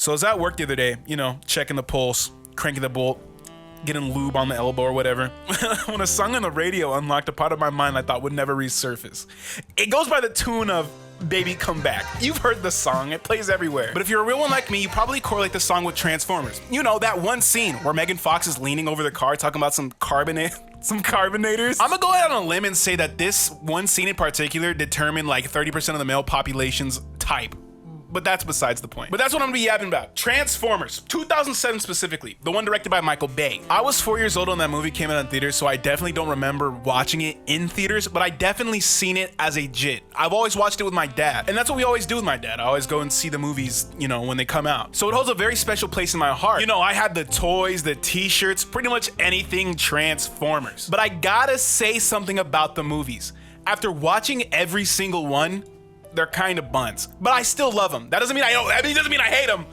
So I was at work the other day, you know, checking the pulse, cranking the bolt, getting lube on the elbow or whatever, when a song on the radio unlocked a part of my mind I thought would never resurface. It goes by the tune of Baby Come Back. You've heard the song, it plays everywhere. But if you're a real one like me, you probably correlate the song with Transformers. You know, that one scene where Megan Fox is leaning over the car talking about some carbonators. I'm gonna go out on a limb and say that this one scene in particular determined like 30% of the male population's type. But that's besides the point. But that's what I'm gonna be yapping about. Transformers, 2007 specifically, the one directed by Michael Bay. I was 4 years old when that movie came out in theaters, so I definitely don't remember watching it in theaters, but I definitely seen it as a jit. I've always watched it with my dad, and that's what we always do with my dad. I always go and see the movies, you know, when they come out. So it holds a very special place in my heart. You know, I had the toys, the t-shirts, pretty much anything Transformers. But I gotta say something about the movies. After watching every single one, they're kind of buns, but I still love them. That doesn't mean it doesn't mean I hate them.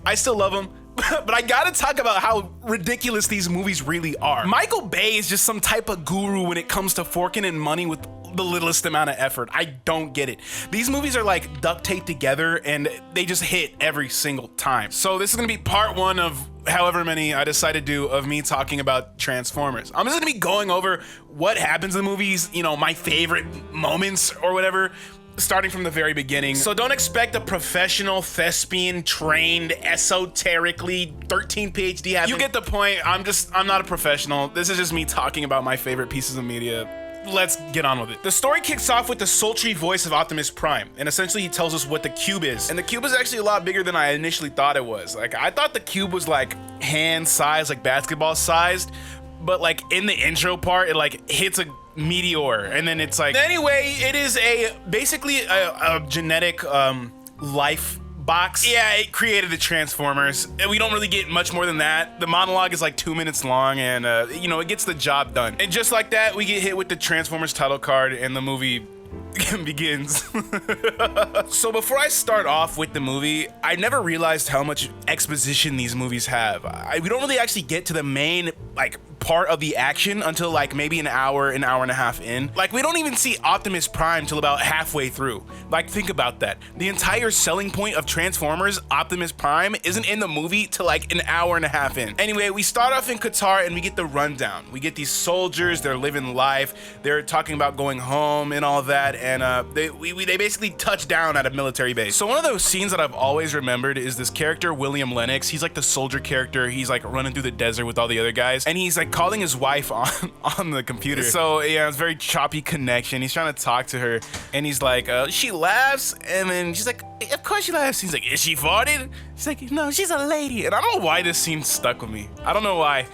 I still love them. But I gotta talk about how ridiculous these movies really are. Michael Bay is just some type of guru when it comes to forking in money with the littlest amount of effort. I don't get it. These movies are like duct taped together and they just hit every single time. So this is gonna be part one of however many I decide to do of me talking about Transformers. I'm just gonna be going over what happens in the movies, you know, my favorite moments or whatever, starting from the very beginning. So don't expect a professional, thespian, trained, esoterically 13 PhD having. You get the point. I'm not a professional. This is just me talking about my favorite pieces of media. Let's get on with it. The story kicks off with the sultry voice of Optimus Prime, and essentially he tells us what the cube is. And the cube is actually a lot bigger than I initially thought it was. Like, I thought the cube was like hand sized, like basketball sized, but like in the intro part, it like hits a meteor, and then it's like, anyway, it is basically a genetic life box. Yeah, it created the Transformers. We don't really get much more than that. The monologue is like 2 minutes long, and you know, it gets the job done. And just like that, we get hit with the Transformers title card, and the movie begins. So before I start off with the movie, I never realized how much exposition these movies have. We don't really actually get to the main like part of the action until like maybe an hour and a half in. Like, we don't even see Optimus Prime till about halfway through. Like, think about that. The entire selling point of Transformers, Optimus Prime, isn't in the movie till like an hour and a half in. Anyway, we start off in Qatar and we get the rundown. We get these soldiers, they're living life, they're talking about going home and all that, and they basically touch down at a military base. So one of those scenes that I've always remembered is this character, William Lennox. He's like the soldier character. He's like running through the desert with all the other guys, and he's like calling his wife on the computer. So yeah, it's a very choppy connection. He's trying to talk to her, and he's like, she laughs, and then she's like, of course she laughs. He's like, is she farted? She's like, no, she's a lady. And I don't know why this scene stuck with me. I don't know why.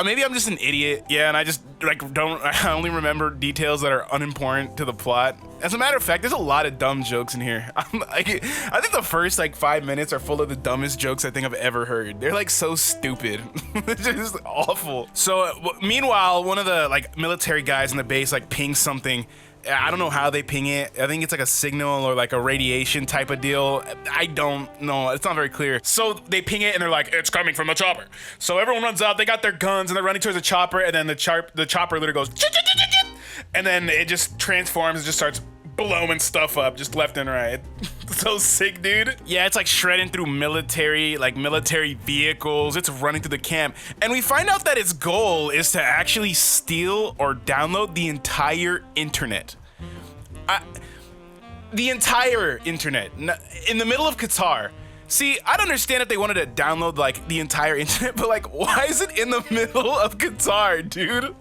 Maybe I'm just an idiot. Yeah, and I just like I only remember details that are unimportant to the plot. As a matter of fact, there's a lot of dumb jokes in here. I think the first like 5 minutes are full of the dumbest jokes I think I've ever heard. They're like so stupid. It's just awful. So meanwhile, one of the like military guys in the base like pings something. I don't know how they ping it. I think it's like a signal or like a radiation type of deal. I don't know. It's not very clear. So they ping it and they're like, it's coming from the chopper. So everyone runs out. They got their guns and they're running towards the chopper. And then the chopper literally goes, and then it just transforms and just starts blowing stuff up just left and right. So sick, dude. Yeah, it's like shredding through military vehicles. It's running through the camp. And we find out that its goal is to actually steal or download the entire internet. The entire internet. In the middle of Qatar. See, I'd understand if they wanted to download like the entire internet, but like, why is it in the middle of Qatar, dude?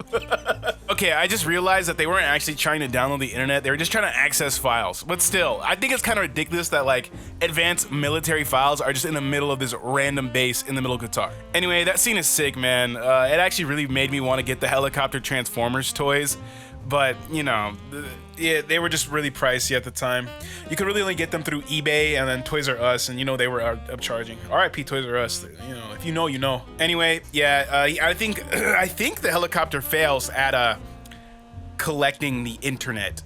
Okay, I just realized that they weren't actually trying to download the internet. They were just trying to access files. But still, I think it's kind of ridiculous that like advanced military files are just in the middle of this random base in the middle of Qatar. Anyway, that scene is sick, man. It actually really made me want to get the helicopter Transformers toys. But, you know, yeah, they were just really pricey at the time. You could really only get them through eBay and then Toys R Us, and you know they were upcharging. R.I.P. Toys R Us. You know, if you know, you know. Anyway, yeah, I think the helicopter fails at collecting the internet,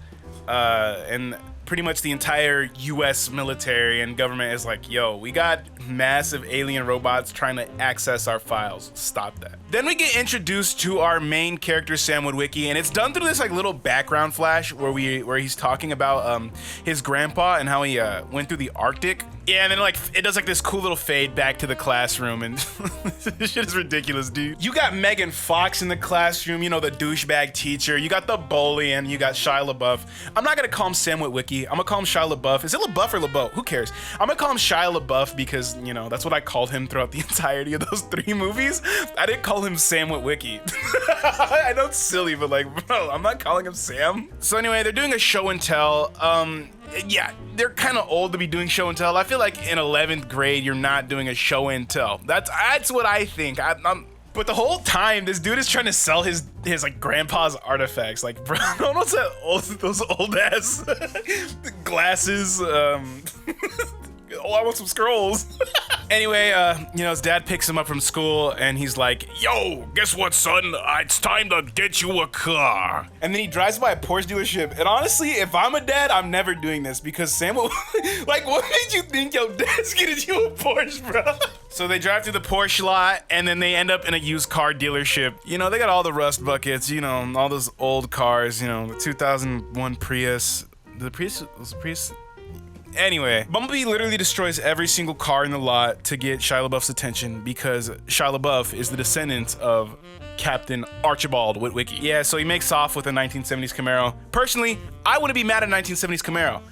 and pretty much the entire U.S. military and government is like, yo, we got massive alien robots trying to access our files. Stop that. Then we get introduced to our main character, Sam Witwicky, and it's done through this like little background flash where he's talking about his grandpa and how he went through the Arctic. Yeah, and then like it does like this cool little fade back to the classroom, and this shit is ridiculous, dude. You got Megan Fox in the classroom, you know, the douchebag teacher. You got the bully, and you got Shia LaBeouf. I'm not gonna call him Sam Witwicky. I'm gonna call him Shia LaBeouf. Is it LaBeouf or LaBeouf? Who cares? I'm gonna call him Shia LaBeouf because, you know, that's what I called him throughout the entirety of those 3 movies. I didn't call him Sam Witwicky. I know it's silly, but like, bro, I'm not calling him Sam. So anyway, they're doing a show and tell. Yeah, they're kind of old to be doing show and tell. I feel like in 11th grade, you're not doing a show and tell. That's what I think. But the whole time, this dude is trying to sell his like grandpa's artifacts. Like, bro, what's that those old ass glasses? Oh, I want some scrolls. Anyway, you know, his dad picks him up from school and he's like, yo, guess what, son? It's time to get you a car. And then he drives by a Porsche dealership. And honestly, if I'm a dad, I'm never doing this because Sam will, like, what made you think your dad's getting you a Porsche, bro? So they drive through the Porsche lot and then they end up in a used car dealership. You know, they got all the rust buckets, you know, all those old cars, you know, the 2001 Prius. Was the Prius? Anyway, Bumblebee literally destroys every single car in the lot to get Shia LaBeouf's attention because Shia LaBeouf is the descendant of Captain Archibald Witwicky. Yeah, so he makes off with a 1970s Camaro. Personally, I wouldn't be mad at a 1970s Camaro.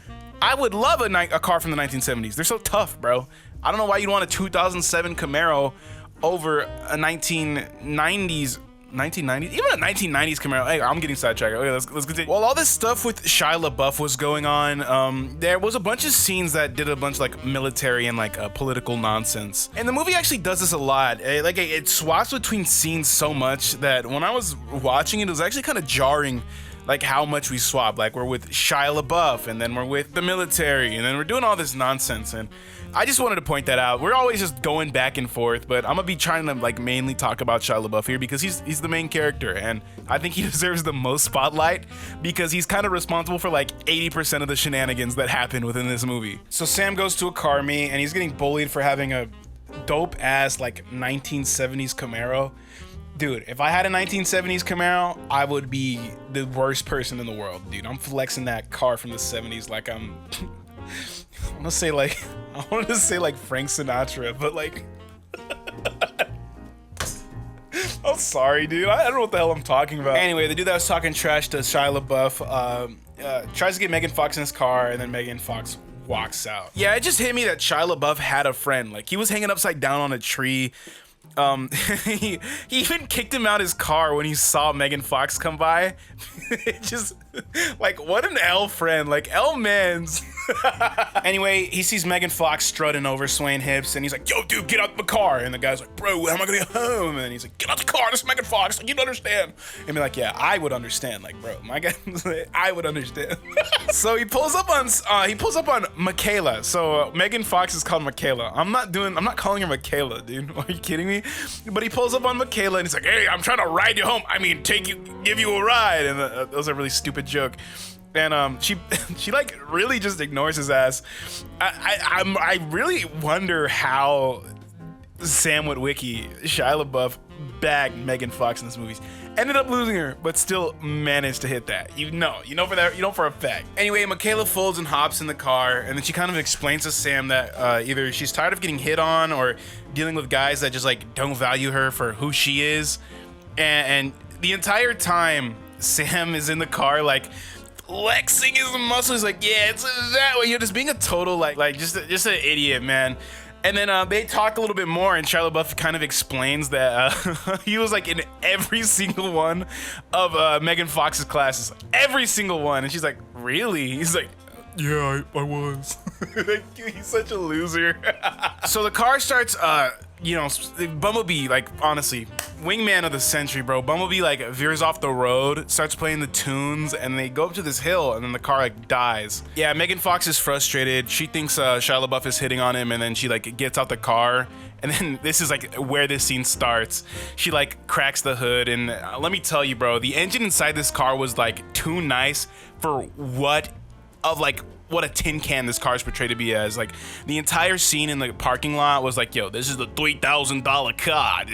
I would love a car from the 1970s. They're so tough, bro. I don't know why you'd want a 2007 Camaro over a 1990s, even a 1990s Camaro. Hey, I'm getting sidetracked. Okay, let's continue. While all this stuff with Shia LaBeouf was going on, there was a bunch of scenes that did a bunch of like military and like political nonsense. And the movie actually does this a lot. It swaps between scenes so much that when I was watching it was actually kind of jarring, like how much we swap. Like we're with Shia LaBeouf and then we're with the military and then we're doing all this nonsense. And I just wanted to point that out. We're always just going back and forth, but I'm gonna be trying to like mainly talk about Shia LaBeouf here because he's the main character and I think he deserves the most spotlight because he's kind of responsible for like 80% of the shenanigans that happen within this movie. So Sam goes to a car meet and he's getting bullied for having a dope ass like 1970s Camaro. Dude, if I had a 1970s Camaro, I would be the worst person in the world, dude. I'm flexing that car from the 70s like I'm I wanted to say like Frank Sinatra, but like I'm sorry, dude. I don't know what the hell I'm talking about. Anyway, the dude that was talking trash to Shia LaBeouf tries to get Megan Fox in his car, and then Megan Fox walks out. Yeah, it just hit me that Shia LaBeouf had a friend. Like, he was hanging upside down on a tree. He even kicked him out his car when he saw Megan Fox come by. It just, like, what an L friend. Like, L mans. Anyway, he sees Megan Fox strutting over, swaying hips, and he's like, yo, dude, get out the car. And the guy's like, bro, how am I gonna get home? And he's like, get out the car, this is Megan Fox. Like, you don't understand. And be like, yeah, I would understand. Like, bro, my guy, I would understand. So he pulls up on Michaela. So Megan Fox is called Michaela. I'm not calling her Michaela, dude. Are you kidding me? But he pulls up on Michaela and he's like, hey, I'm trying to ride you home. I mean, give you a ride. And that was a really stupid joke. And she like really just ignores his ass. I really wonder how Sam Witwicky, Shia LaBeouf, bagged Megan Fox in this movie. Ended up losing her, but still managed to hit that. You know for a fact. Anyway, Michaela folds and hops in the car, and then she kind of explains to Sam that either she's tired of getting hit on or dealing with guys that just like don't value her for who she is. And the entire time, Sam is in the car like flexing his muscles, like, yeah, it's that way. You're just being a total like just an idiot, man. And then they talk a little bit more, and Shia LaBeouf kind of explains that he was like in every single one of Megan Fox's classes, every single one. And she's like, really? He's like, yeah, I was. Like, dude, he's such a loser. So the car starts, Bumblebee, like, honestly, wingman of the century, bro. Bumblebee, like, veers off the road, starts playing the tunes, and they go up to this hill, and then the car, like, dies. Yeah, Megan Fox is frustrated. She thinks Shia LaBeouf is hitting on him, and then she, like, gets out the car. And then this is, like, where this scene starts. She, like, cracks the hood, and let me tell you, bro, the engine inside this car was, like, too nice for what a tin can this car is portrayed to be as. Like, the entire scene in the parking lot was like, yo, this is the $3,000 car.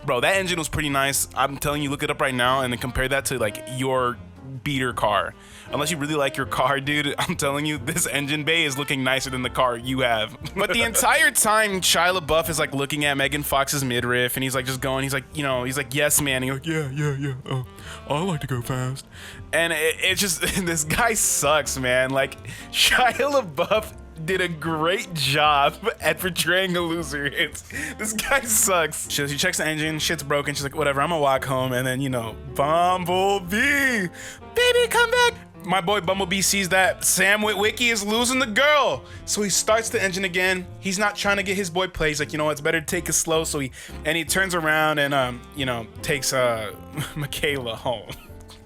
Bro, that engine was pretty nice. I'm telling you, look it up right now and then compare that to like your beater car. Unless you really like your car, dude, I'm telling you, this engine bay is looking nicer than the car you have. But the entire time, Shia LaBeouf is like looking at Megan Fox's midriff, and he's like just going, he's like, you know, he's like, yes, man. And he's like, yeah. I like to go fast. And it's just, this guy sucks, man. Like, Shia LaBeouf did a great job at portraying a loser. This guy sucks. She checks the engine, shit's broken. She's like, whatever, I'm gonna walk home. And then, you know, Bumblebee, baby, come back. My boy Bumblebee sees that Sam Witwicky is losing the girl. So he starts the engine again. He's not trying to get his boy played. He's like, you know what, it's better to take it slow. So he turns around and, you know, takes Michaela home.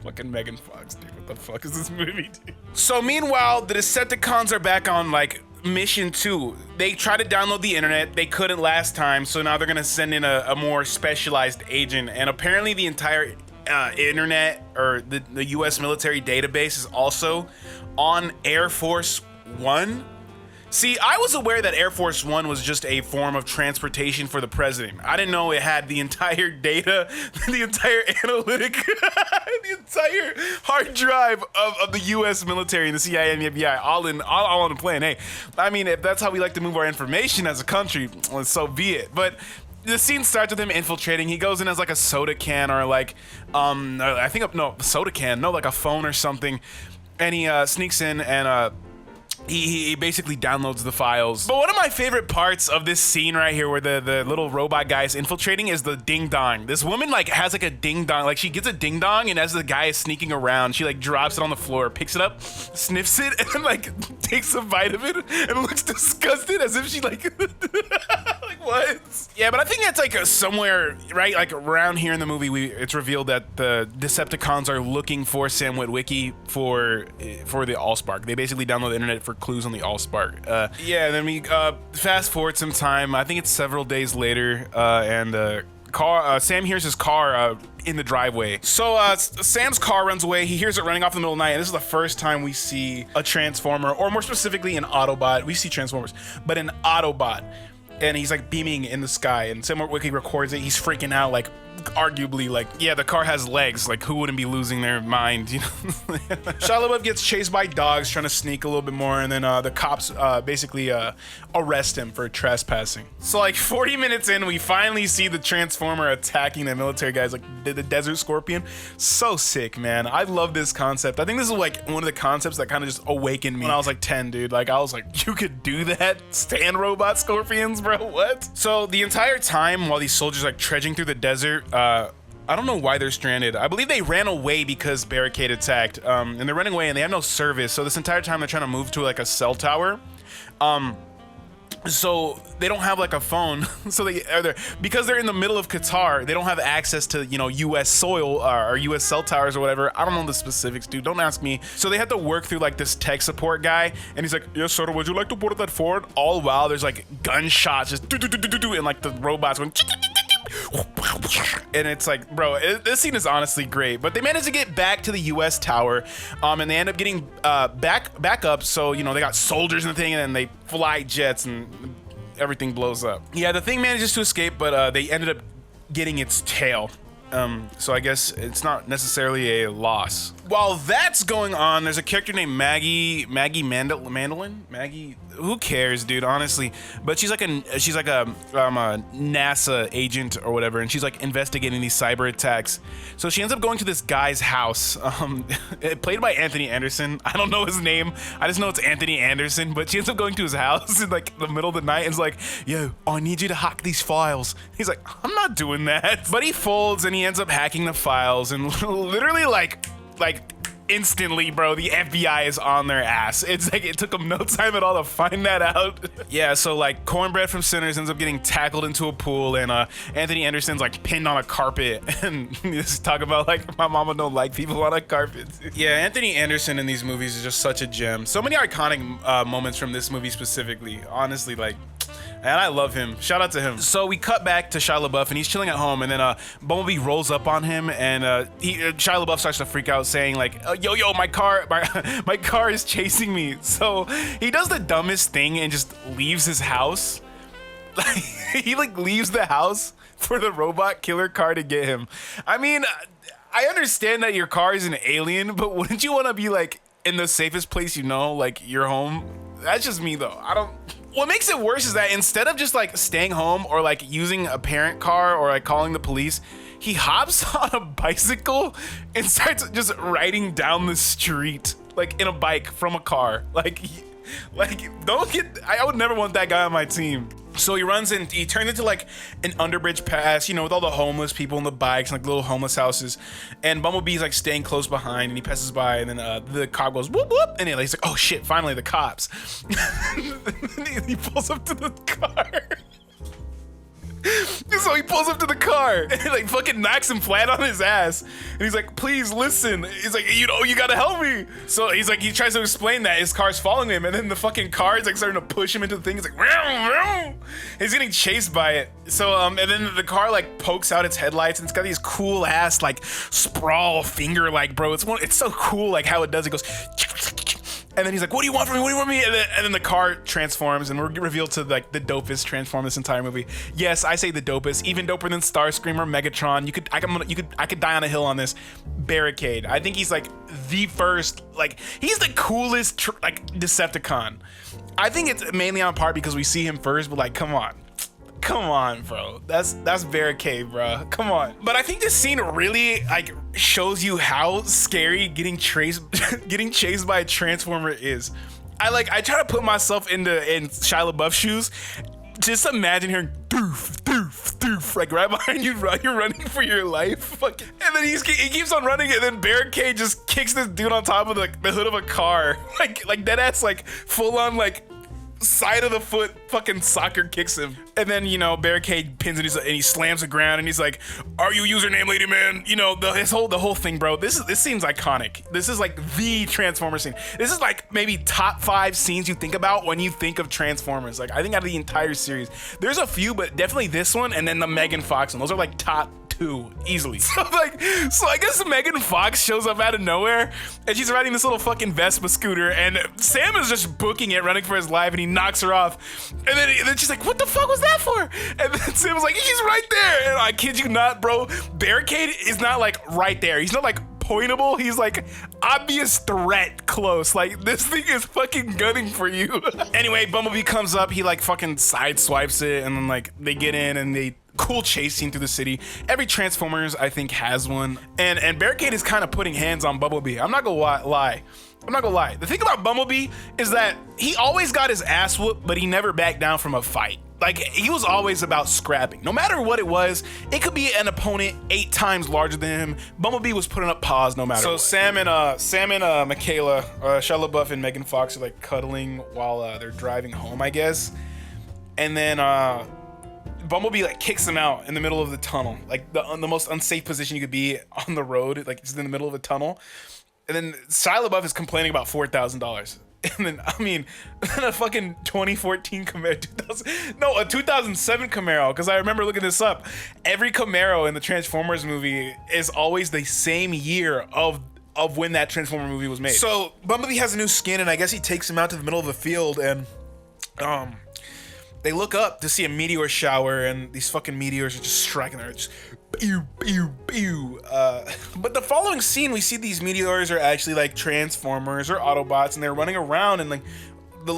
Fucking Megan Fox, dude. What the fuck is this movie, dude? So meanwhile, the Decepticons are back on, like, mission 2. They tried to download the internet. They couldn't last time. So now they're going to send in a more specialized agent. And apparently the entire internet or the US military database is also on Air Force One. See, I was aware that Air Force One was just a form of transportation for the president. I didn't know it had the entire data, the entire analytic, the entire hard drive of the US military and the CIA and the FBI all on the plane. Hey, I mean, if that's how we like to move our information as a country, well, so be it. But the scene starts with him infiltrating. He goes in as like a soda can or like, soda can, no, like a phone or something. And he sneaks in and he basically downloads the files. But one of my favorite parts of this scene right here where the little robot guy is infiltrating is the ding dong. This woman like has like a ding dong, like she gets a ding dong, and as the guy is sneaking around, she like drops it on the floor, picks it up, sniffs it, and then like takes a bite of it and looks disgusted as if she like like what? Yeah, but I think that's like somewhere right like around here in the movie it's revealed that the Decepticons are looking for Sam Witwicky for the Allspark. They basically download the internet for clues on the Allspark. Yeah, then we fast forward some time. I think it's several days later, and Sam hears his car in the driveway. So Sam's car runs away. He hears it running off in the middle of the night, and this is the first time we see a Transformer, or more specifically an Autobot. We see Transformers, but an Autobot. And he's like beaming in the sky, and Sam Witwicky records it. He's freaking out, like arguably, like, yeah, the car has legs. Like, who wouldn't be losing their mind, you know? Shia LaBeouf gets chased by dogs trying to sneak a little bit more, and then the cops basically arrest him for trespassing. So like 40 minutes in, we finally see the Transformer attacking the military guys, like the Desert Scorpion. So sick, man. I love this concept. I think this is like one of the concepts that kind of just awakened me when I was like 10, dude. Like, I was like, you could do that? Stand robot scorpions, bro? What? So the entire time while these soldiers like trudging through the desert, I don't know why they're stranded. I believe they ran away because Barricade attacked, and they're running away and they have no service. So this entire time they're trying to move to like a cell tower. So they don't have like a phone. So because they're in the middle of Qatar, they don't have access to, you know, US soil or US cell towers or whatever. I don't know the specifics, dude. Don't ask me. So they had to work through like this tech support guy, and he's like, yes, sir, would you like to board that forward? All while there's like gunshots just and like the robots going and it's like, bro, this scene is honestly great. But they managed to get back to the US tower, and they end up getting back up. So, you know, they got soldiers and the thing, and then they fly jets and everything blows up. Yeah, the thing manages to escape, but they ended up getting its tail. So I guess it's not necessarily a loss. While that's going on, there's a character named Maggie Mandolin? Maggie, who cares, dude, honestly. But she's like a NASA agent or whatever, and she's like investigating these cyber attacks. So she ends up going to this guy's house, played by Anthony Anderson. I don't know his name. I just know it's Anthony Anderson, but she ends up going to his house in like the middle of the night and is like, yo, I need you to hack these files. He's like, I'm not doing that. But he folds and he ends up hacking the files, and literally like instantly, bro, the FBI is on their ass. It's like it took them no time at all to find that out. Yeah, so like Cornbread from Sinners ends up getting tackled into a pool, and Anthony Anderson's like pinned on a carpet, and just talk about like, my mama don't like people on a carpet. Yeah, Anthony Anderson in these movies is just such a gem. So many iconic moments from this movie specifically, honestly, like, and I love him. Shout out to him. So we cut back to Shia LaBeouf, and he's chilling at home, and then Bumblebee rolls up on him, and Shia LaBeouf starts to freak out, saying like, yo, my car is chasing me. So he does the dumbest thing and just leaves his house. He like leaves the house for the robot killer car to get him. I mean, I understand that your car is an alien, but wouldn't you want to be like in the safest place you know, like your home? That's just me though. I don't. What makes it worse is that instead of just like staying home or like using a parent car or like calling the police, he hops on a bicycle and starts just riding down the street like in a bike from a car. Like don't get. I would never want that guy on my team. So he runs in, he turns into like an underbridge pass, you know, with all the homeless people on the bikes, like little homeless houses. And Bumblebee's like staying close behind, and he passes by, and then the cop goes whoop whoop, and he's like, oh shit, finally the cops. He pulls up to the car. So he pulls up to the car and like fucking knocks him flat on his ass. And he's like, please listen. He's like, you know, you gotta help me. So he's like, he tries to explain that his car's following him. And then the fucking car is like starting to push him into the thing. He's like, row, row. He's getting chased by it. So, and then the car like pokes out its headlights, and it's got these cool ass like sprawl finger, like, bro, it's so cool like how it does. It goes, and then he's like, what do you want from me? What do you want from me? And then the car transforms, and we're revealed to like the dopest transform this entire movie. Yes, I say the dopest, even doper than Starscream or Megatron. I could die on a hill on this. Barricade. I think he's like the first, like he's the coolest like Decepticon. I think it's mainly on part because we see him first, but like, come on, bro. That's Barricade, bro. Come on. But I think this scene really like shows you how scary getting chased by a Transformer is. I try to put myself in Shia LaBeouf's shoes. Just imagine hearing doof, doof, doof, like right behind you, you're running for your life. And then he keeps on running, and then Barricade just kicks this dude on top of the hood of a car. Like dead ass, like full on like side of the foot fucking soccer kicks him. And then, you know, Barricade pins it, and he slams the ground, and he's like, are you username lady man? You know, the whole thing, bro. This scene's iconic. This is like the Transformer scene. This is like maybe top 5 scenes you think about when you think of Transformers. Like I think out of the entire series, there's a few, but definitely this one and then the Megan Fox one. Those are like top 2 easily. So I guess Megan Fox shows up out of nowhere, and she's riding this little fucking Vespa scooter, and Sam is just booking it, running for his life, and he knocks her off. And then she's like, what the fuck was that for? And then Sam was like, she's right there. And I kid you not, bro, Barricade is not like right there. He's not like pointable. He's like obvious threat close. Like this thing is fucking gunning for you. Anyway, Bumblebee comes up, he like fucking sideswipes it, and then like they get in, and they cool chase scene through the city. Every Transformers I think has one, and Barricade is kind of putting hands on Bumblebee. I'm not gonna lie. The thing about Bumblebee is that he always got his ass whooped, but he never backed down from a fight. Like he was always about scrapping. No matter what it was, it could be an opponent 8 times larger than him. Bumblebee was putting up paws no matter what. So Sam and Michaela, Shia LaBeouf and Megan Fox are like cuddling while they're driving home, I guess. And then Bumblebee like kicks him out in the middle of the tunnel, like the most unsafe position you could be on the road, like it's in the middle of a tunnel. And then Shia LaBeouf is complaining about $4,000. And then, I mean, a fucking 2014 Camaro, a 2007 Camaro, because I remember looking this up. Every Camaro in the Transformers movie is always the same year of when that Transformer movie was made. So Bumblebee has a new skin, and I guess he takes him out to the middle of the field, and they look up to see a meteor shower, and these fucking meteors are just striking there, just pew, pew, pew. But the following scene, we see these meteors are actually like Transformers or Autobots, and they're running around, and the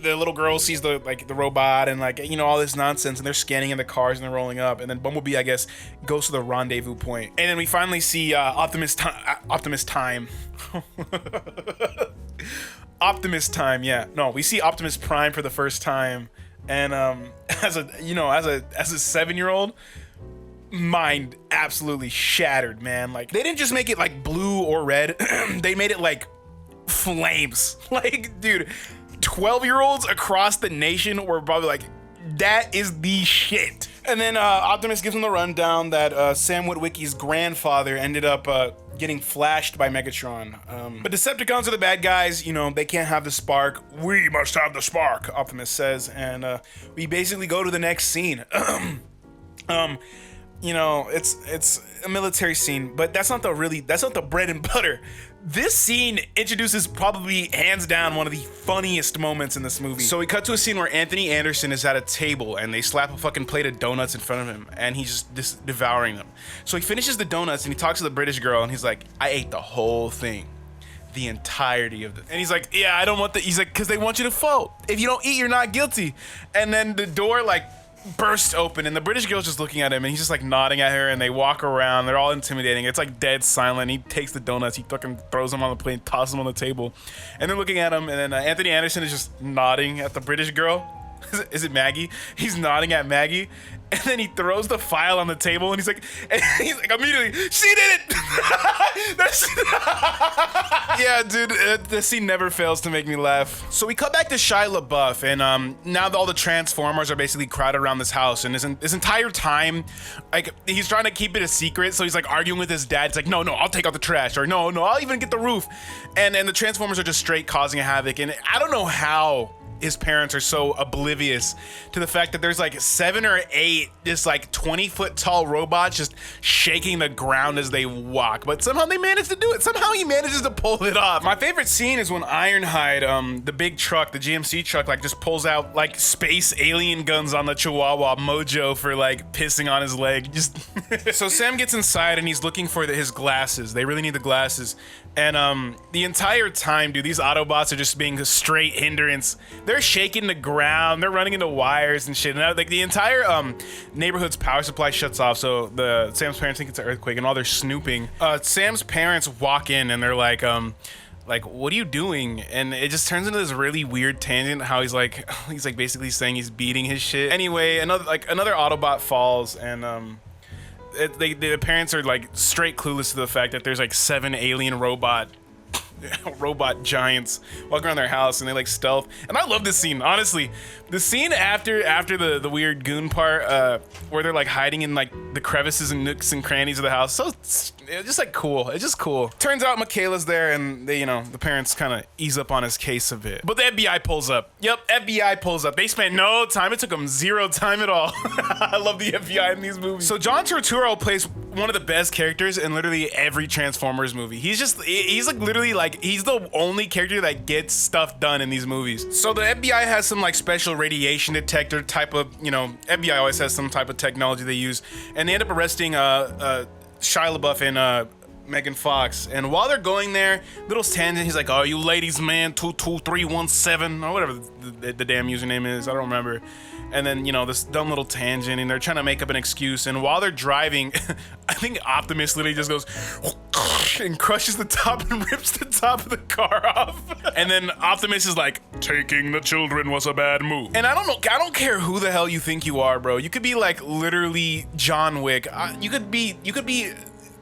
little girl sees the robot, and like, you know, all this nonsense, and they're scanning in the cars, and they're rolling up, and then Bumblebee, I guess, goes to the rendezvous point, and then we finally see Optimus Time. Optimus Time, yeah. No, we see Optimus Prime for the first time. And as a 7-year-old, mind absolutely shattered, man. Like they didn't just make it like blue or red, they made it like flames. Like, dude, 12-year-olds across the nation were probably like, that is the shit. And then Optimus gives him the rundown that Sam Witwicky's grandfather ended up getting flashed by Megatron. But Decepticons are the bad guys. You know, they can't have the spark. We must have the spark, Optimus says. And we basically go to the next scene. you know, it's a military scene, but that's not the bread and butter. This scene introduces probably hands down one of the funniest moments in this movie. So we cut to a scene where Anthony Anderson is at a table and they slap a fucking plate of donuts in front of him and he's just devouring them. So he finishes the donuts and he talks to the British girl and he's like, I ate the whole thing. The entirety of it. And he's like, yeah, I don't want he's like, because they want you to vote. If you don't eat, you're not guilty. And then the door like bursts open and the British girl's just looking at him and he's just like nodding at her and they walk around. They're all intimidating. It's like dead silent. He takes the donuts, he fucking throws them on the plate and tosses them on the table. And they're looking at him and then Anthony Anderson is just nodding at the British girl. Is it Maggie? He's nodding at Maggie. And then he throws the file on the table and he's like immediately, she did it! Yeah, dude, the scene never fails to make me laugh. So we cut back to Shia LaBeouf and now all the Transformers are basically crowded around this house and this entire time, like, he's trying to keep it a secret, so he's like arguing with his dad. It's like, no, I'll take out the trash, or no, I'll even get the roof. And the Transformers are just straight causing a havoc, and I don't know how his parents are so oblivious to the fact that there's like 7 or 8 just like 20-foot tall robots just shaking the ground as they walk, but somehow they manage to do it. Somehow he manages to pull it off. My favorite scene is when Ironhide, the big truck, the GMC truck, like just pulls out like space alien guns on the Chihuahua Mojo for like pissing on his leg. Just so Sam gets inside and he's looking for his glasses. They really need the glasses. And the entire time, dude, these Autobots are just being a straight hindrance. They're shaking the ground. They're running into wires and shit. And like the entire neighborhood's power supply shuts off. So Sam's parents think it's an earthquake. And while they're snooping, Sam's parents walk in and they're like, what are you doing? And it just turns into this really weird tangent. How he's like basically saying he's beating his shit. Anyway, another Autobot falls and the parents are like straight clueless to the fact that there's like 7 alien robot giants walking around their house and they like stealth. And I love this scene, honestly. The scene after the weird goon part where they're like hiding in like the crevices and nooks and crannies of the house. So it's just like cool. It's just cool. Turns out Michaela's there and they, the parents kind of ease up on his case a bit. But the FBI pulls up. Yep, FBI pulls up. They spent no time. It took them 0 time at all. I love the FBI in these movies. So John Turturro plays one of the best characters in literally every Transformers movie. He's like literally like, he's the only character that gets stuff done in these movies. So the FBI has some like special radiation detector type of, FBI always has some type of technology they use, and they end up arresting Shia LaBeouf and Megan Fox. And while they're going there, little tangent, he's like, oh, you ladies man 22317 or whatever the damn username is, I don't remember. And then, this dumb little tangent, and they're trying to make up an excuse. And while they're driving, I think Optimus literally just goes and crushes the top and rips the top of the car off. And then Optimus is like, taking the children was a bad move. And I don't care who the hell you think you are, bro. You could be like literally John Wick. You could be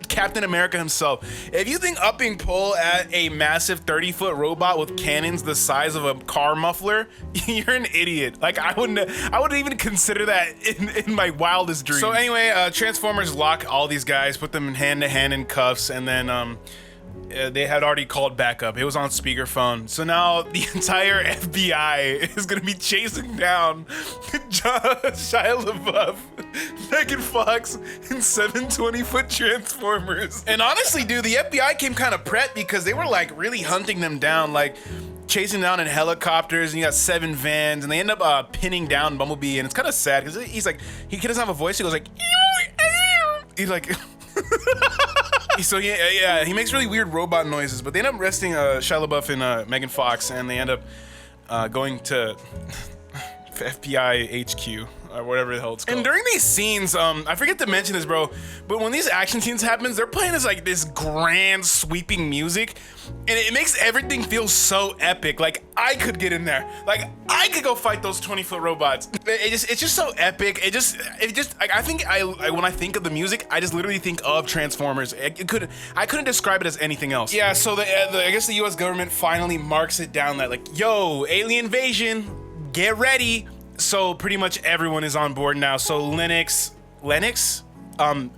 Captain America himself. If you think upping pull at a massive 30-foot robot with cannons the size of a car muffler, you're an idiot. Like I wouldn't even consider that in my wildest dreams. So anyway, Transformers lock all these guys, put them hand to hand in cuffs, and then they had already called backup. It was on speakerphone. So now the entire FBI is gonna be chasing down Shia LaBeouf, Megan Fox, and 7 20-foot Transformers. And honestly, dude, the FBI came kind of prepped because they were like really hunting them down, like chasing down in helicopters, and you got 7 vans, and they end up pinning down Bumblebee, and it's kind of sad because he's like, he doesn't have a voice. He goes like, he's like. So yeah, he makes really weird robot noises, but they end up arresting Shia LaBeouf and Megan Fox, and they end up going to FBI HQ or whatever the hell it's called. And during these scenes, I forget to mention this, bro, but when these action scenes happens, they're playing this grand sweeping music, and it makes everything feel so epic. Like I could get in there, like I could go fight those 20-foot robots. It's just so epic. It just like, I think when I think of the music, I just literally think of Transformers. I couldn't describe it as anything else. Yeah, so I guess the U.S. government finally marks it down that like, yo, alien invasion, get ready. So pretty much everyone is on board now. So Lennox,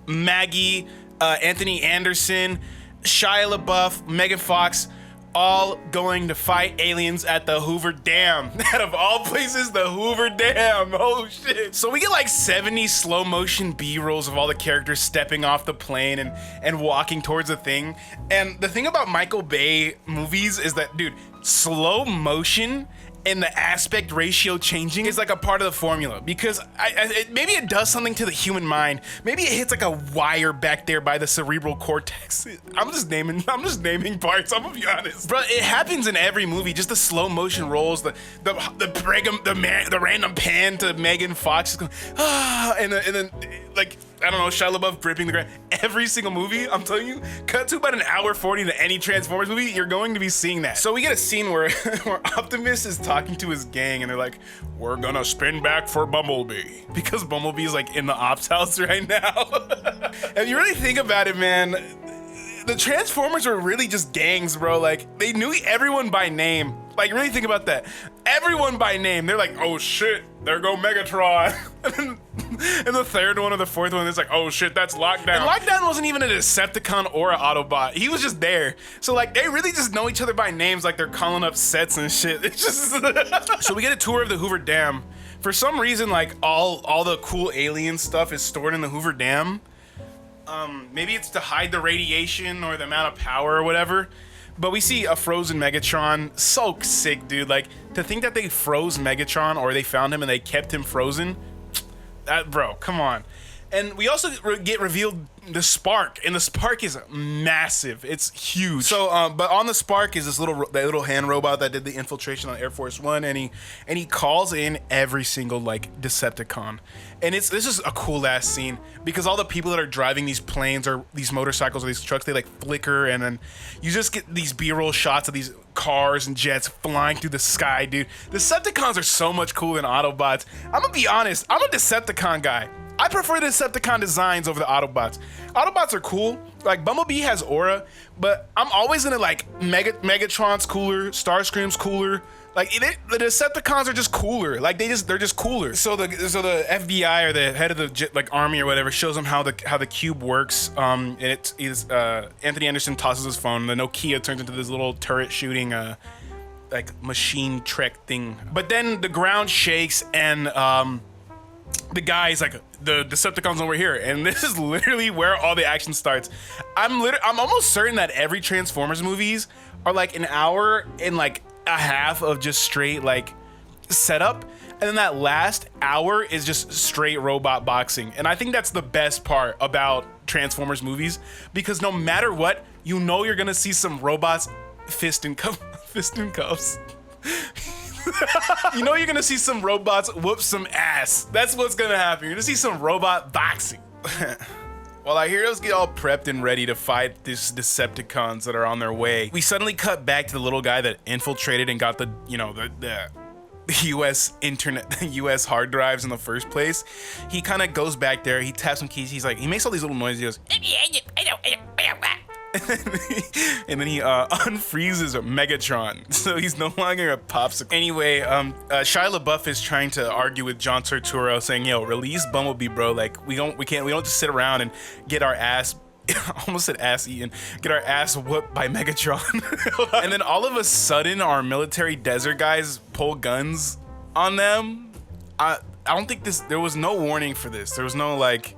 Maggie, Anthony Anderson, Shia LaBeouf, Megan Fox, all going to fight aliens at the Hoover Dam. Out of all places, the Hoover Dam. Oh shit. So we get like 70 slow motion B-rolls of all the characters stepping off the plane and walking towards a thing. And the thing about Michael Bay movies is that, dude, slow motion and the aspect ratio changing is like a part of the formula, because maybe it does something to the human mind. Maybe it hits like a wire back there by the cerebral cortex. I'm just naming parts. I'm gonna be honest, bro. It happens in every movie. Just the slow motion rolls, the random pan to Megan Fox, and then like, I don't know, Shia LaBeouf gripping the ground. Every single movie, I'm telling you, cut to about an hour 40 to any Transformers movie, you're going to be seeing that. So we get a scene where Optimus is talking to his gang and they're like, we're gonna spin back for Bumblebee. Because Bumblebee's like in the ops house right now. If you really think about it, man, the Transformers were really just gangs, bro. Like, they knew everyone by name. Like, really think about that. Everyone by name. They're like, oh shit, there go Megatron. And the third one or the fourth one, it's like, oh shit, that's Lockdown. And Lockdown wasn't even a Decepticon or an Autobot. He was just there. So like, they really just know each other by names, like they're calling up sets and shit. It's just So we get a tour of the Hoover Dam. For some reason, like all the cool alien stuff is stored in the Hoover Dam. Maybe it's to hide the radiation or the amount of power or whatever. But we see a frozen Megatron. So sick, dude. Like, to think that they froze Megatron, or they found him and they kept him frozen. That, bro, come on. And we also get revealed the Spark, and the Spark is massive. It's huge. So, but on the Spark is this little hand robot that did the infiltration on Air Force One, and he calls in every single like Decepticon, and this is a cool ass scene because all the people that are driving these planes or these motorcycles or these trucks, they like flicker, and then you just get these B-roll shots of these cars and jets flying through the sky, dude. Decepticons are so much cooler than Autobots. I'm gonna be honest, I'm a Decepticon guy. I prefer the Decepticon designs over the Autobots. Autobots are cool. Like, Bumblebee has aura, but I'm always gonna like Megatron's cooler, Starscream's cooler. Like, the Decepticons are just cooler. Like, they're just cooler. So the FBI or the head of the army or whatever shows them how the cube works. And it is Anthony Anderson tosses his phone. The Nokia turns into this little turret shooting like machine Trek thing. But then the ground shakes and the guy's like, the Decepticons over here, and this is literally where all the action starts. I'm almost certain that every Transformers movies are like an hour and like a half of just straight like setup, and then that last hour is just straight robot boxing. And I think that's the best part about Transformers movies, because no matter what, you know you're gonna see some robots fist in cuffs. You know you're gonna see some robots whoop some ass. That's what's gonna happen. You're gonna see some robot boxing. While our heroes get all prepped and ready to fight these Decepticons that are on their way, we suddenly cut back to the little guy that infiltrated and got the US internet, the US hard drives in the first place. He kind of goes back there, he taps some keys, he makes all these little noises, he goes, and then he unfreezes Megatron, so he's no longer a popsicle. Anyway, Shia LaBeouf is trying to argue with John Turturro, saying, "Yo, release Bumblebee, bro. Like, we don't just sit around and get our ass." I almost said ass eaten. Get our ass whooped by Megatron. And then all of a sudden, our military desert guys pull guns on them. I don't think there was no warning for this. There was no like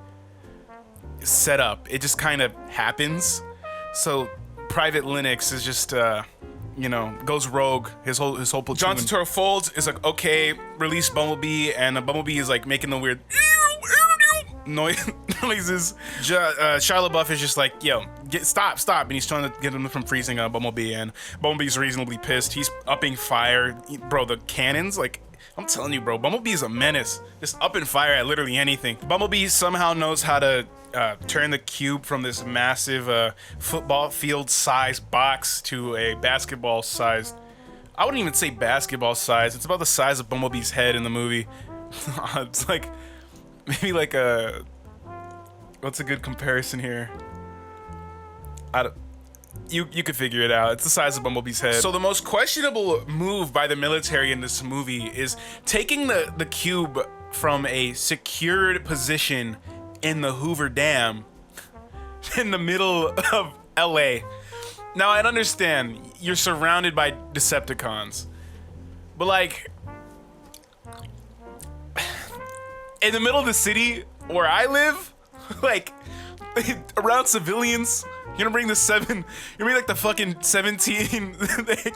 setup. It just kind of happens. So Private Linux is just goes rogue. His whole platoon. John Turturro folds, is like, okay, release Bumblebee, and Bumblebee is like making the weird noises. Shia LaBeouf is just like, yo, stop, and he's trying to get him from freezing Bumblebee, and Bumblebee's reasonably pissed. He's upping fire, bro. The cannons, like, I'm telling you, bro, Bumblebee is a menace. Just up and fire at literally anything. Bumblebee somehow knows how to turn the cube from this massive football field sized box to a basketball sized. I wouldn't even say basketball size. It's about the size of Bumblebee's head in the movie. It's like maybe like what's a good comparison here? You could figure it out. It's the size of Bumblebee's head. So the most questionable move by the military in this movie is taking the cube from a secured position in the Hoover Dam in the middle of LA Now, I understand you're surrounded by Decepticons, but like, in the middle of the city where I live, like, around civilians, you're gonna bring like the fucking 17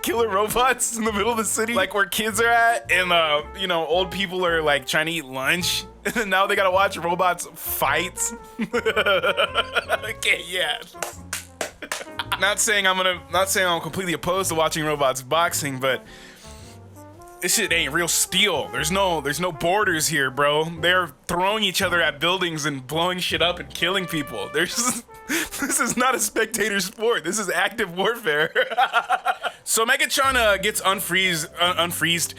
killer robots in the middle of the city, like where kids are at, and you know, old people are like trying to eat lunch, and now they gotta watch robots fight. Okay, yeah. Not saying I'm completely opposed to watching robots boxing, but this shit ain't real steel. There's no borders here, bro. They're throwing each other at buildings and blowing shit up and killing people. This is not a spectator sport. This is active warfare. So Megatron gets unfreezed,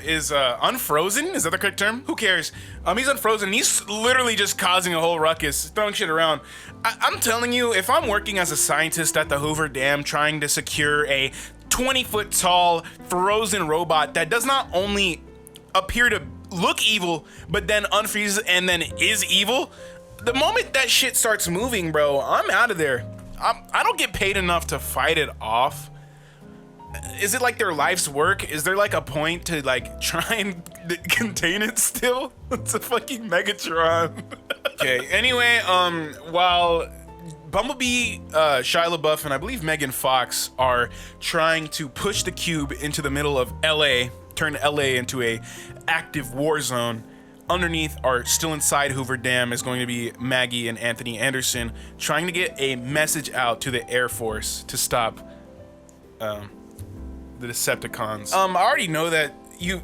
is unfrozen? Is that the correct term? Who cares? He's unfrozen, and he's literally just causing a whole ruckus, throwing shit around. I'm telling you, if I'm working as a scientist at the Hoover Dam trying to secure a 20-foot tall frozen robot that does not only appear to look evil, but then unfreezes and then is evil, the moment that shit starts moving, bro, I'm out of there. I don't get paid enough to fight it off. Is it like their life's work? Is there like a point to like try and contain it still? It's a fucking Megatron. Okay, anyway, while Bumblebee, Shia LaBeouf, and I believe Megan Fox are trying to push the cube into the middle of LA, turn LA into a active war zone. Underneath, or still inside Hoover Dam, is going to be Maggie and Anthony Anderson trying to get a message out to the Air Force to stop the Decepticons. I already know that you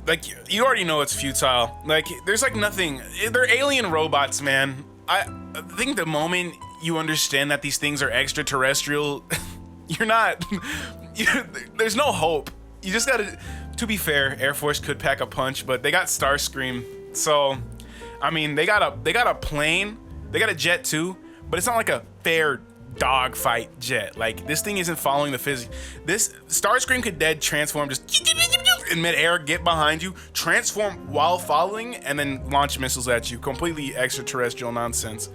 already know it's futile. Like, there's like nothing. They're alien robots, man. I think the moment you understand that these things are extraterrestrial, there's no hope. You just gotta, to be fair, Air Force could pack a punch, but they got Starscream. So, I mean, they got a plane, they got a jet too, but it's not like a fair dogfight jet. Like, this thing isn't following the physics. This Starscream could dead transform just in midair, get behind you, transform while following, and then launch missiles at you. Completely extraterrestrial nonsense.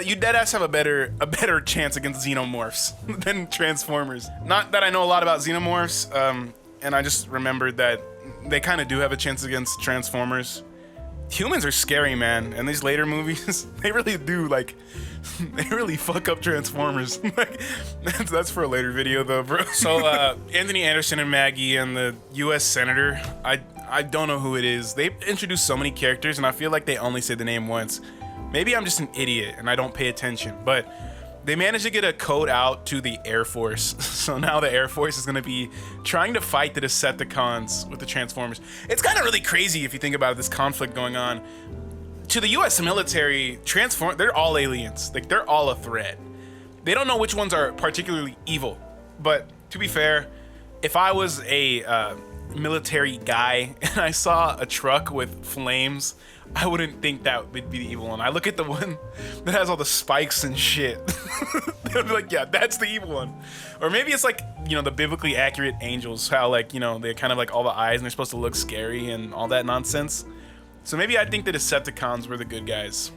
You deadass have a better chance against xenomorphs than Transformers. Not that I know a lot about xenomorphs, and I just remembered that they kind of do have a chance against Transformers. Humans are scary, man, and these later movies, they really do, like, they really fuck up Transformers. Like, that's for a later video, though, bro. So, Anthony Anderson and Maggie and the U.S. Senator, I don't know who it is. They introduced so many characters, and I feel like they only said the name once. Maybe I'm just an idiot, and I don't pay attention, but they managed to get a code out to the Air Force. So now the Air Force is gonna be trying to fight the Decepticons with the Transformers. It's kind of really crazy if you think about it, this conflict going on. To the US military, they're all aliens. Like, they're all a threat. They don't know which ones are particularly evil. But to be fair, if I was a military guy and I saw a truck with flames, I wouldn't think that would be the evil one. I look at the one that has all the spikes and shit. They'll be like, yeah, that's the evil one. Or maybe it's like, you know, the biblically accurate angels, how, like, you know, they're kind of like all the eyes and they're supposed to look scary and all that nonsense. So maybe I think the Decepticons were the good guys.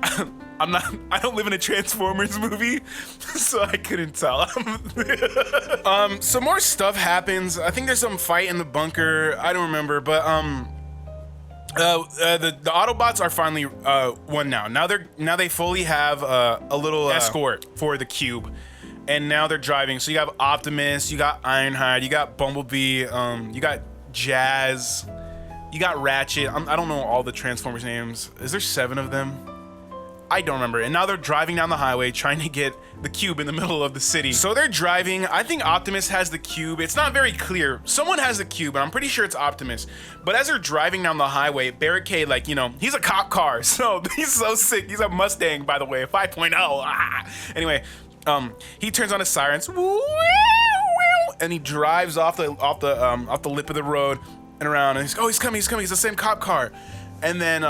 I don't live in a Transformers movie, so I couldn't tell. Some more stuff happens. I think there's some fight in the bunker. I don't remember, but the Autobots are finally won now. Now they fully have a little escort for the cube, and now they're driving. So you have Optimus, you got Ironhide, you got Bumblebee, you got Jazz, you got Ratchet. I don't know all the Transformers names. Is there 7 of them? I don't remember. And now they're driving down the highway trying to get the cube in the middle of the city. So they're driving. I think Optimus has the cube. It's not very clear. Someone has the cube, and I'm pretty sure it's Optimus. But as they're driving down the highway, Barricade, like, you know, he's a cop car. So he's so sick. He's a Mustang, by the way, 5.0. Ah. Anyway, he turns on his sirens. And he drives off the lip of the road and around. And he's coming. He's the same cop car. And then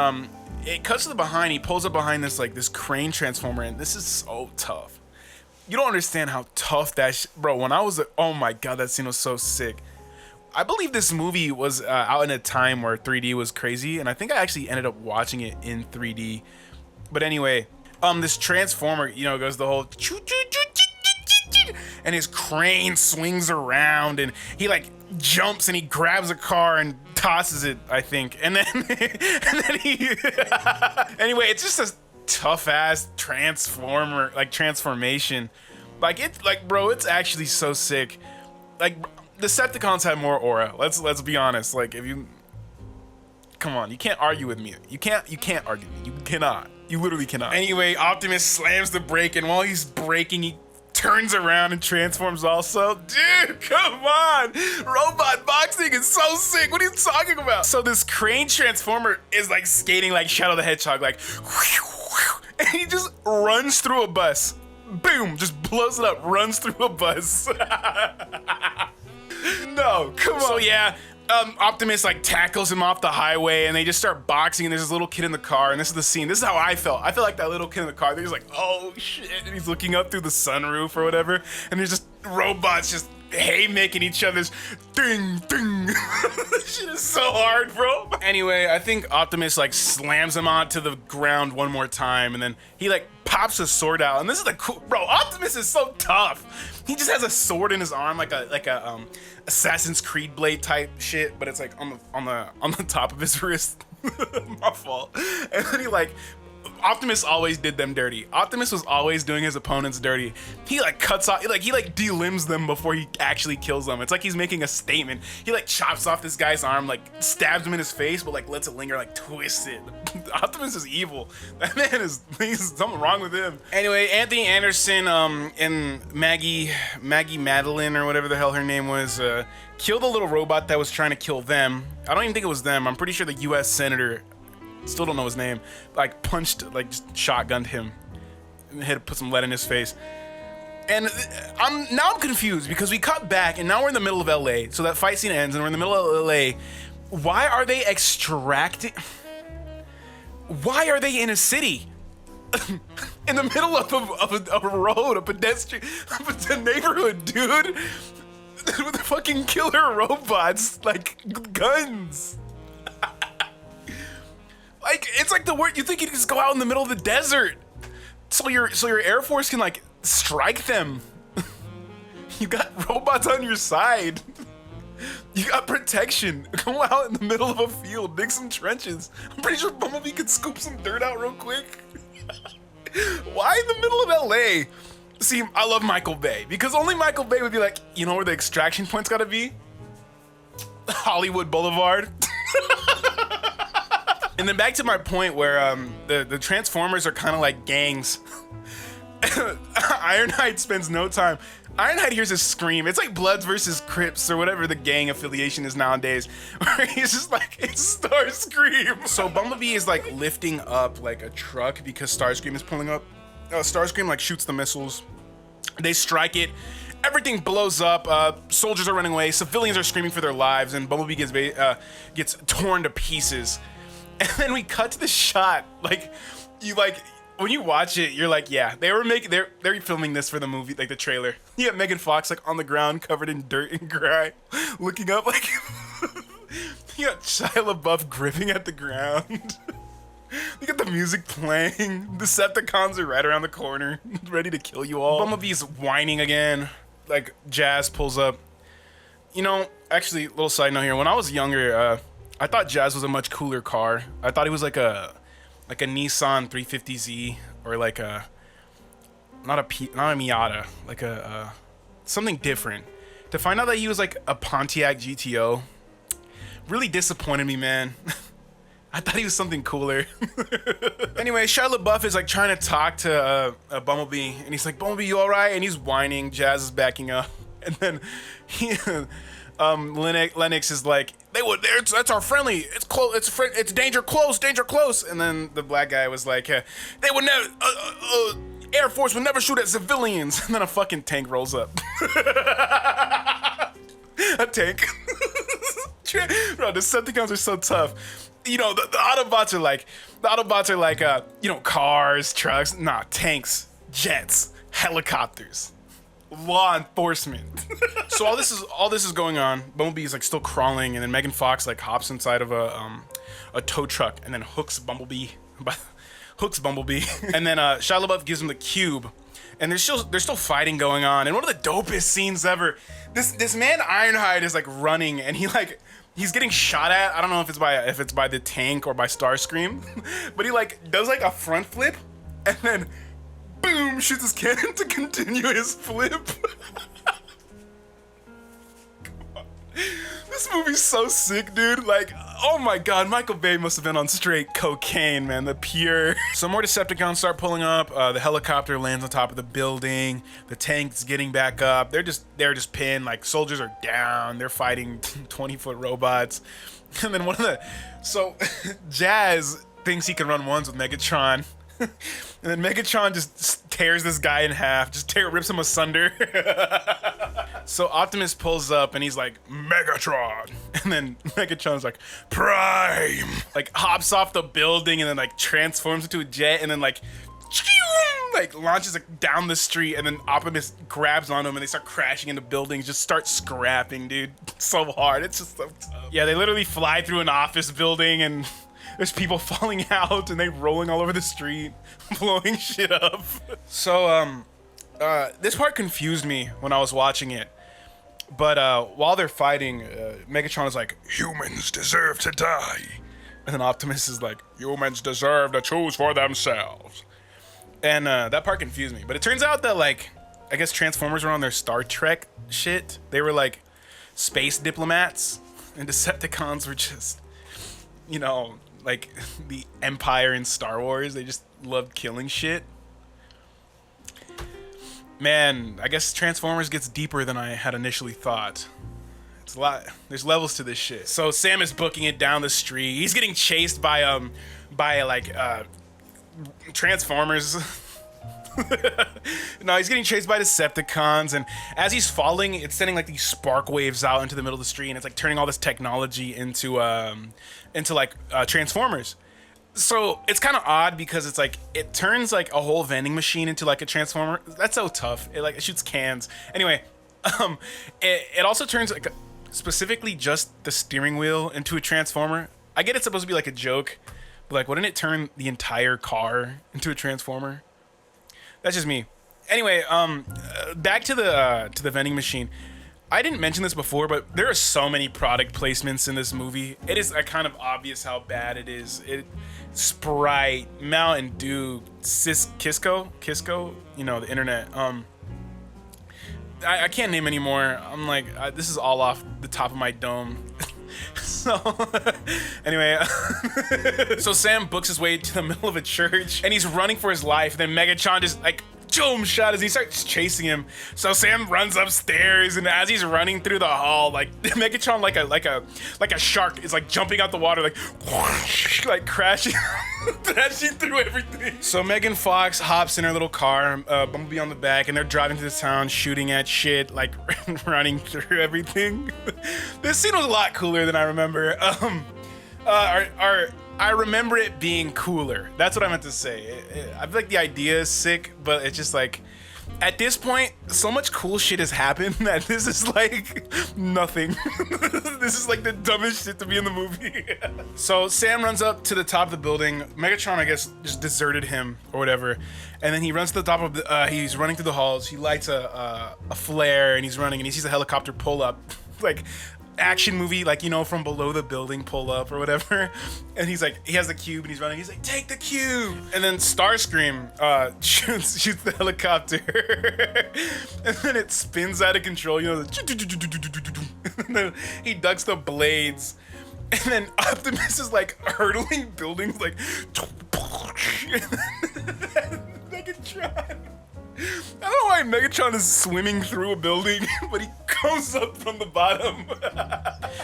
it cuts to the behind. He pulls up behind this crane transformer, and this is so tough. You don't understand how tough bro. When I was, oh my god, that scene was so sick. I believe this movie was out in a time where 3D was crazy, and I think I actually ended up watching it in 3D. But anyway, this transformer, you know, goes the whole and his crane swings around, and he like jumps and he grabs a car and tosses it, I think, and then he anyway, it's just a tough ass transformation. Like it's like, bro, it's actually so sick. Like Decepticons have more aura. Let's be honest. Like if you come on, you can't argue with me. You can't argue with me. You cannot. You literally cannot. Anyway, Optimus slams the brake, and while he's braking, he turns around and transforms also. Dude, come on! Robot boxing is so sick. What are you talking about? So this crane transformer is like skating like Shadow the Hedgehog, like, and he just runs through a bus. Boom! Just blows it up, runs through a bus. No, come on. So yeah, Optimus like tackles him off the highway, and they just start boxing, and there's this little kid in the car, and this is the scene. This is how I felt. I feel like that little kid in the car. They're just like, oh shit, and he's looking up through the sunroof or whatever, and there's just robots just haymaking each other's ding ding. This shit is so hard, bro. Anyway, I think Optimus like slams him onto the ground one more time, and then he like pops a sword out, and this is the cool, bro. Optimus is so tough. He just has a sword in his arm, like a Assassin's Creed blade type shit, but it's like on the top of his wrist. My fault. And then he like, Optimus always did them dirty. Optimus was always doing his opponents dirty. He like cuts off, he like delimbs them before he actually kills them. It's like he's making a statement. He like chops off this guy's arm, like stabs him in his face, but like lets it linger, like twists it. Optimus is evil. That man is, there's something wrong with him. Anyway, Anthony Anderson and Maggie Madeline or whatever the hell her name was, killed a little robot that was trying to kill them. I don't even think it was them. I'm pretty sure the U.S. Senator, still don't know his name, like punched, like just shotgunned him, and had to put some lead in his face. And I'm confused because we cut back and now we're in the middle of LA. So that fight scene ends and we're in the middle of LA. Why are they extracting? Why are they in a city? In the middle of a road, a pedestrian, a neighborhood, dude, with fucking killer robots, like guns. Like, it's like the word, you think you can just go out in the middle of the desert so your Air Force can like strike them. You got robots on your side. You got protection. Go out in the middle of a field, dig some trenches. I'm pretty sure Bumblebee could scoop some dirt out real quick. Why in the middle of LA? See, I love Michael Bay because only Michael Bay would be like, you know where the extraction point's gotta be? Hollywood Boulevard. And then back to my point where the Transformers are kind of like gangs. Ironhide spends no time. Ironhide hears a scream. It's like Bloods versus Crips or whatever the gang affiliation is nowadays. Where he's just like, it's Starscream. So Bumblebee is like lifting up like a truck because Starscream is pulling up. Starscream like shoots the missiles. They strike it. Everything blows up. Soldiers are running away. Civilians are screaming for their lives, and Bumblebee gets torn to pieces. And then we cut to the shot. Like, you like, when you watch it, you're like, yeah, they're filming this for the movie, like the trailer. You got Megan Fox like on the ground, covered in dirt and grime, looking up like. You got Shia LaBeouf gripping at the ground. You got the music playing. Decepticons are right around the corner, ready to kill you all. Bumblebee's whining again. Like Jazz pulls up. You know, actually, little side note here. When I was younger, I thought Jazz was a much cooler car. I thought he was like a Nissan 350Z or like not a Miata, like a something different. To find out that he was like a Pontiac GTO really disappointed me, man. I thought he was something cooler. Anyway, Shia LaBeouf is like trying to talk to Bumblebee, and he's like, "Bumblebee, you all right?" And he's whining. Jazz is backing up, and then Lennox is like, that's our friendly. It's close. It's danger close. Danger close. And then the black guy was like, they would never. Air Force would never shoot at civilians. And then a fucking tank rolls up. A tank. Bro, Decepticons are so tough. You know, the Autobots are like, you know, cars, trucks, nah, tanks, jets, helicopters, law enforcement. So all this is going on. Bumblebee is like still crawling, and then Megan Fox like hops inside of a tow truck and then hooks Bumblebee. And then Shia LaBeouf gives him the cube. and there's still fighting going on. And one of the dopest scenes ever. This man Ironhide is like running, and he's getting shot at. I don't know if it's by the tank or by Starscream, but he like does like a front flip, and then boom, shoots his cannon to continue his flip. This movie's so sick, dude. Like, oh my god, Michael Bay must have been on straight cocaine, man. The pure. Some more Decepticons start pulling up. The helicopter lands on top of the building. The tank's getting back up. They're just pinned. Like, soldiers are down. They're fighting 20-foot robots. And then Jazz thinks he can run ones with Megatron. And then Megatron just tears this guy in half, rips him asunder. So Optimus pulls up and he's like, Megatron. And then Megatron's like, Prime. Like hops off the building and then like transforms into a jet and then like launches like down the street, and then Optimus grabs onto him and they start crashing into buildings, just start scrapping, dude. So hard. It's just so tough. Yeah, they literally fly through an office building and there's people falling out and they rolling all over the street, blowing shit up. So, this part confused me when I was watching it. But while they're fighting, Megatron is like, humans deserve to die. And then Optimus is like, humans deserve to choose for themselves. And that part confused me. But it turns out that, like, I guess Transformers were on their Star Trek shit. They were like space diplomats, and Decepticons were just, you know, like the Empire in Star Wars. They just loved killing shit. Man, I guess Transformers gets deeper than I had initially thought. It's a lot. There's levels to this shit. So Sam is booking it down the street. He's getting chased by Transformers. No, he's getting chased by Decepticons, and as he's falling, it's sending like these spark waves out into the middle of the street, and it's like turning all this technology into Transformers. So it's kind of odd because it's like it turns like a whole vending machine into like a Transformer. That's so tough. It shoots cans. Anyway, it also turns like specifically just the steering wheel into a Transformer. I get it's supposed to be like a joke, but like wouldn't it turn the entire car into a Transformer? That's just me. Anyway, back to the vending machine. I didn't mention this before, but there are so many product placements in this movie. It is kind of obvious how bad it is. Sprite, Mountain Dew, Kisco, you know, the internet. I can't name anymore. I'm like, this is all off the top of my dome. So, anyway, so Sam books his way to the middle of a church, and he's running for his life. Then Megatron just like boom, shot as he starts chasing him. So Sam runs upstairs, and as he's running through the hall, like Megatron, like a shark, is like jumping out the water, like like crashing through everything. So Megan Fox hops in her little car, Bumblebee on the back, and they're driving through the town, shooting at shit, like running through everything. This scene was a lot cooler than I remember. I remember it being cooler. That's what I meant to say. I feel like the idea is sick, but it's just like, at this point, so much cool shit has happened that this is like nothing. This is like the dumbest shit to be in the movie. So Sam runs up to the top of the building. Megatron, I guess, just deserted him or whatever. And then he runs to the top of the, he's running through the halls. He lights a flare and he's running and he sees a helicopter pull up. Like, action movie, like, you know, from below the building pull up or whatever. And he's like, he has the cube and he's running, he's like, take the cube. And then Starscream shoots the helicopter. And then it spins out of control, you know, and then he ducks the blades. And then Optimus is like hurdling buildings, like Megatron. I don't know why Megatron is swimming through a building, but he comes up from the bottom.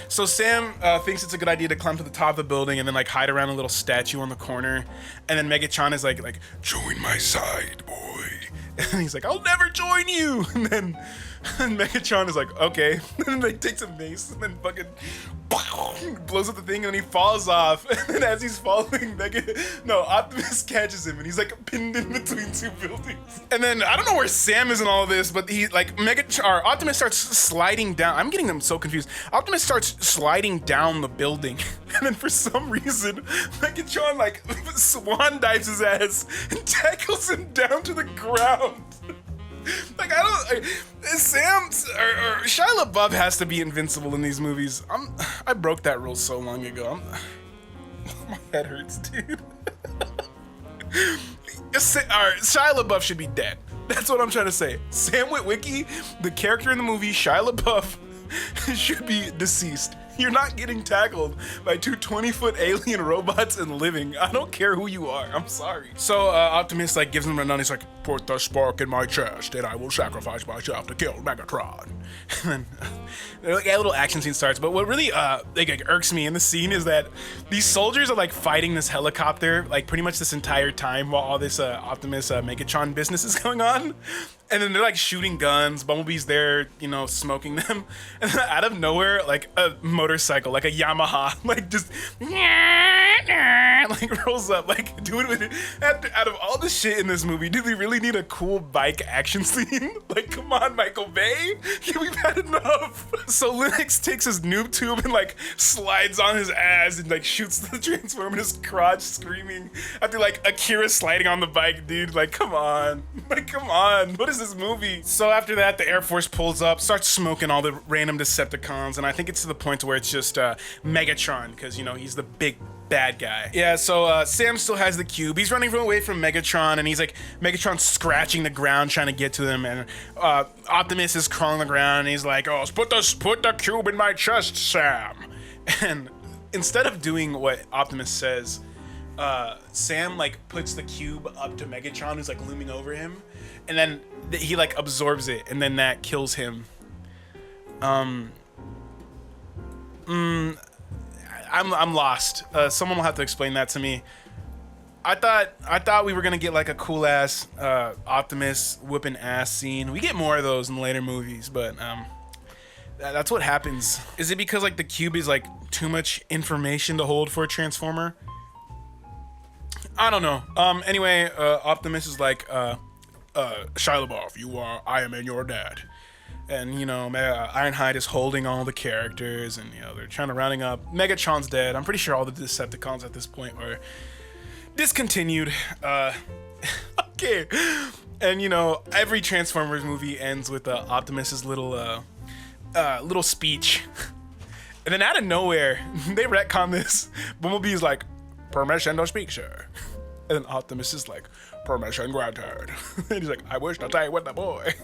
So Sam thinks it's a good idea to climb to the top of the building and then like hide around a little statue on the corner. And then Megatron is like, join my side, boy. And he's like, I'll never join you. And then Megatron is like, okay. And then like takes a mace and then fucking blows up the thing, and then he falls off. And then as he's falling, Optimus catches him and he's like pinned in between two buildings. And then I don't know where Sam is in all of this, but he like Optimus starts sliding down. I'm getting them so confused. Optimus starts sliding down the building. And then for some reason, Megatron like swan dives his ass and tackles him down to the ground. Like I don't. Sam or Shia LaBeouf has to be invincible in these movies. I broke that rule so long ago. My head hurts, dude. Shia LaBeouf should be dead. That's what I'm trying to say. Sam Witwicky, the character in the movie, Shia LaBeouf, should be deceased. You're not getting tackled by two 20-foot alien robots and living. I don't care who you are. I'm sorry. So Optimus like gives him a nut. He's like, "Put the spark in my chest, and I will sacrifice myself to kill Megatron." And then like a little action scene starts. But what really like irks me in the scene is that these soldiers are like fighting this helicopter like pretty much this entire time while all this Optimus Megatron business is going on. And then they're like shooting guns. Bumblebee's there, you know, smoking them. And then out of nowhere, like a motorcycle, like a Yamaha, like just like rolls up. Like, dude, out of all the shit in this movie, do we really need a cool bike action scene? Like, come on, Michael Bay. We've had enough. So Linux takes his noob tube and like slides on his ass and like shoots the Transformer in his crotch, screaming after like Akira sliding on the bike, dude. Like, come on. Like, come on. What is this movie? So after that, the Air Force pulls up, starts smoking all the random Decepticons, and I think it's to the point where it's just Megatron, because, you know, he's the big bad guy. Yeah, so Sam still has the cube. He's running away from Megatron, and he's like, Megatron's scratching the ground trying to get to him, and Optimus is crawling the ground, and he's like, "Oh, put the cube in my chest, Sam." And instead of doing what Optimus says, Sam like puts the cube up to Megatron, who's like looming over him, and then he like absorbs it, and then that kills him. I'm lost. Someone will have to explain that to me. I thought we were gonna get like a cool ass Optimus whooping ass scene. We get more of those in later movies, but that's what happens. Is it because like the cube is like too much information to hold for a Transformer? I don't know. Anyway, Optimus is like, Shia LaBeouf, I am your dad. And, you know, Ironhide is holding all the characters, and, you know, they're trying to rounding up. Megatron's dead. I'm pretty sure all the Decepticons at this point are discontinued. Okay. And, you know, every Transformers movie ends with Optimus's little speech. And then out of nowhere, they retcon this. Bumblebee's like, "Permission to speak, sir." And then Optimus is like, "Permission granted." And he's like, "I wish to stay with the boy."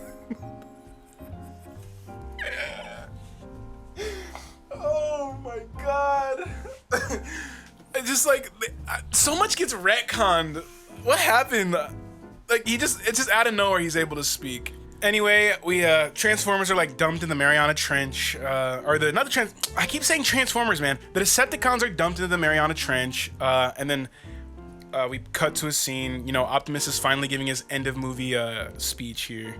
Oh my god. It's just like so much gets retconned. What happened? Like it's just out of nowhere he's able to speak. Anyway, we Transformers are like dumped in the Mariana Trench, I keep saying Transformers, man. The Decepticons are dumped into the Mariana Trench, and then we cut to a scene. You know, Optimus is finally giving his end of movie speech here.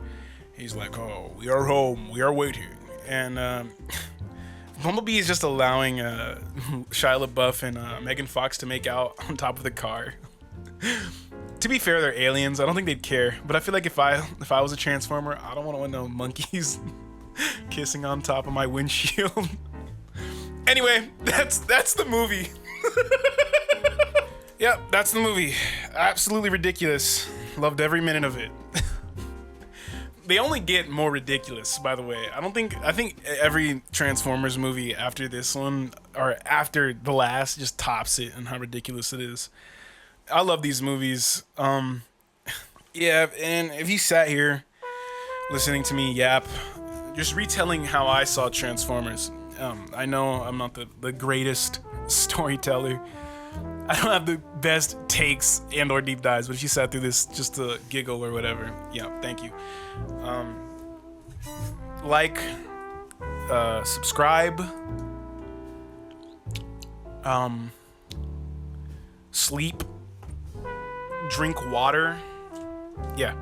He's like, "Oh, we are home. We are waiting." And Bumblebee is just allowing Shia LaBeouf and Megan Fox to make out on top of the car. To be fair, they're aliens. I don't think they'd care. But I feel like if I was a Transformer, I don't want no monkeys kissing on top of my windshield. Anyway, that's the movie. Yep, that's the movie. Absolutely ridiculous. Loved every minute of it. They only get more ridiculous, by the way. I think every Transformers movie after this one, or after the last, just tops it and how ridiculous it is. I love these movies. Yeah, and if you sat here listening to me yap, just retelling how I saw Transformers, I know I'm not the greatest storyteller. I don't have the best takes and or deep dives, but if you sat through this just to giggle or whatever, yeah, thank you. Like, subscribe, sleep, drink water. Yeah,